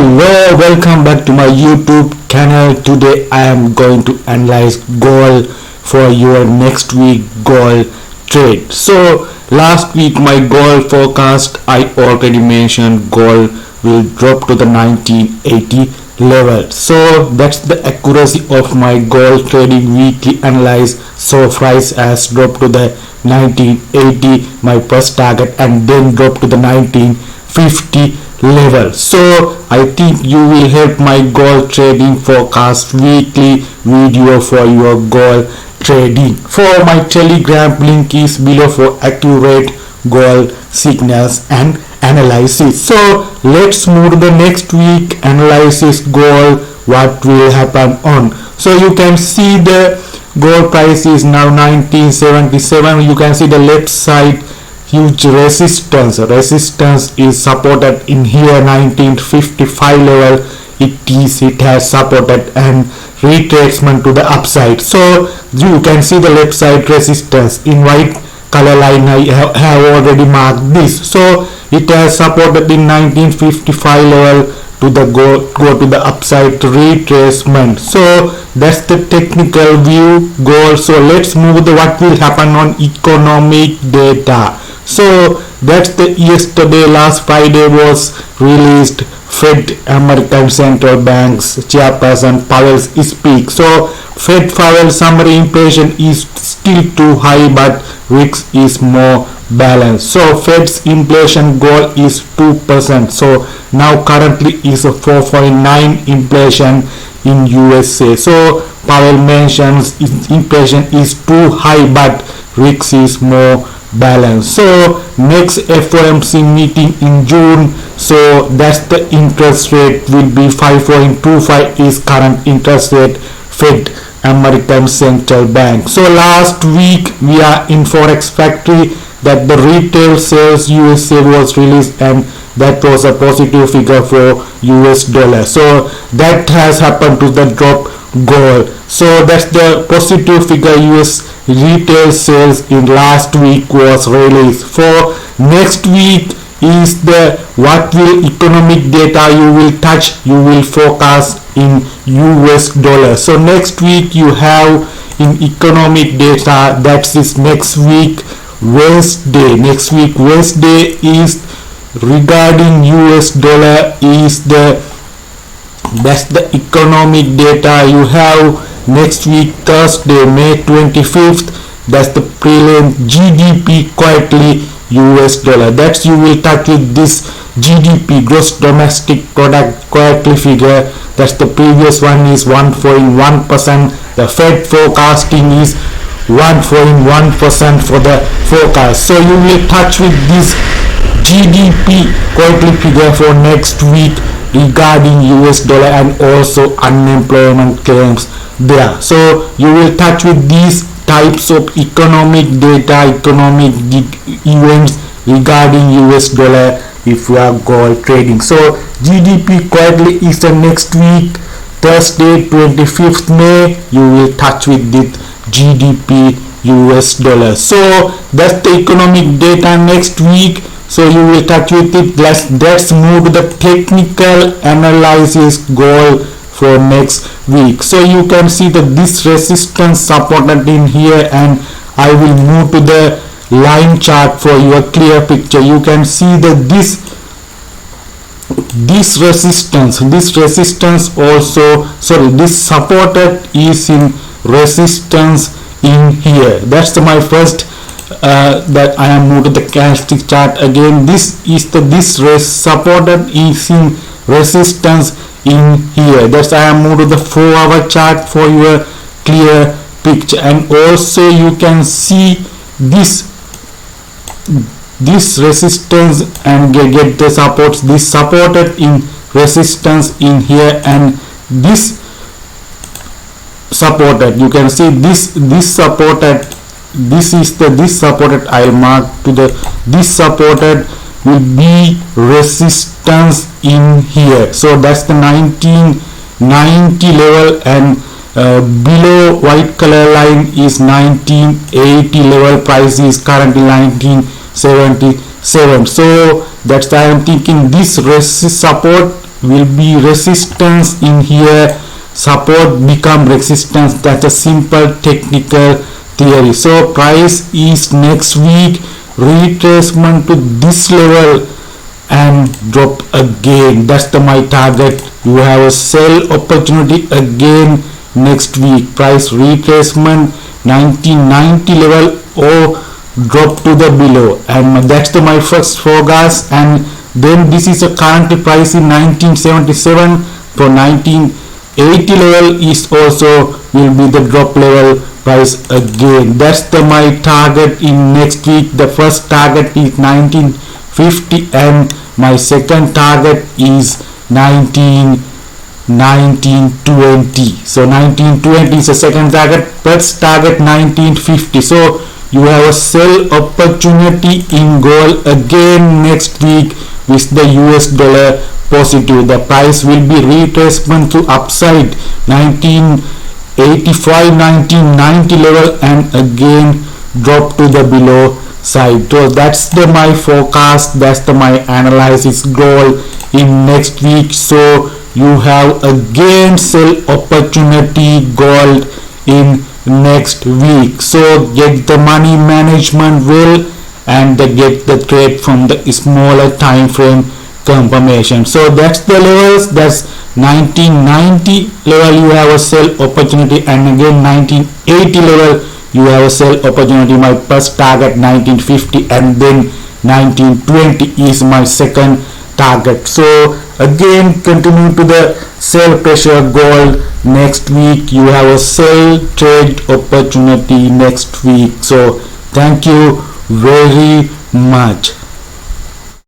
Hello, welcome back to my YouTube channel. Today I am going to analyze gold for your next week gold trade. So last week my gold forecast, I already mentioned gold will drop to the 1980 level. So that's the accuracy of my gold trading weekly analyze. So price has dropped to the 1980, my first target, and then drop to the 1950 level. So I think you will help my gold trading forecast weekly video for your gold trading. For my telegram link is below for accurate gold signals and analysis. So let's move to the next week analysis gold, what will happen on. So you can see the gold price is now 1977. You can see the left side huge resistance is supported in here 1955 level. It has supported and retracement to the upside. So you can see the left side resistance in white color line. I have already marked this. So it has supported in 1955 level to the go to the upside retracement. So that's the technical view gold. So let's move to what will happen on economic data. So that's the yesterday, last Friday was released Fed, American Central Bank's chairperson Powell's speak. So Fed Powell summary inflation is still too high, but risk is more balanced. So Fed's inflation goal is 2%. So now currently is a 4.9 inflation in USA. So Powell mentions inflation is too high, but risk is more balance. So next FOMC meeting in June, so that's the interest rate will be 5.25 is current interest rate Fed, American Central Bank. So last week we are in Forex factory that the retail sales USA was released, and that was a positive figure for US dollar. So that has happened to the drop gold. So that's the positive figure. US retail sales in last week was released. For next week is the what will economic data you will touch, you will forecast in US dollar. So next week you have in economic data, that's is next week Wednesday. Next week Wednesday is regarding US dollar is that's the economic data you have next week Thursday, May 25th. That's the prelim GDP quietly US dollar. That's you will touch with this GDP, gross domestic product quietly figure. That's the previous one is 1.1%. The Fed forecasting is 1.1% for the forecast. So you will touch with this GDP quietly figure for next week regarding US dollar, and also unemployment claims there. So you will touch with these types of economic data, economic events regarding US dollar if you are gold trading. So GDP quietly is the next week Thursday 25th May. You will touch with the GDP US dollar. So that's the economic data next week. So you will touch with it. Let's move to the technical analysis goal for next week. So you can see that this resistance supported in here, and I will move to the line chart for your clear picture. You can see that this resistance also, sorry, this supported is in resistance in here. That's my first that I am moved to the candlestick chart again. This is the supported is in resistance in here. That's I am moved to the 4-hour chart for your clear picture. And also you can see this resistance and get the supports. This supported in resistance in here, and this supported. You can see this supported. This is the supported. I mark to the this supported will be resistance in here. So that's the 1990 level, and below white color line is 1980 level. Price is currently 1977. So that's why I am thinking this support will be resistance in here, support become resistance. That's a simple technical theory. So price is next week retracement to this level and drop again. That's my target. You have a sell opportunity again next week. Price retracement 1990 level or drop to the below, and that's my first forecast. And then this is a current price in 1977 for 1980 level is also will be the drop level price again. That's my target in next week. The first target is 1950 and my second target is 1920. So 1920 is the second target, first target 1950. So you have a sell opportunity in gold again next week with the US dollar positive. The price will be retracement to upside 1985 1990 level and again drop to the below side. So that's my forecast, that's my analysis goal in next week. So you have again sell opportunity gold in next week. So get the money management well and get the trade from the smaller time frame confirmation. So that's the levels. That's 1990 level you have a sell opportunity, and again 1980 level you have a sell opportunity. My first target 1950 and then 1920 is my second target. So again continue to the sell pressure gold next week. You have a sell trade opportunity next week. So thank you very much.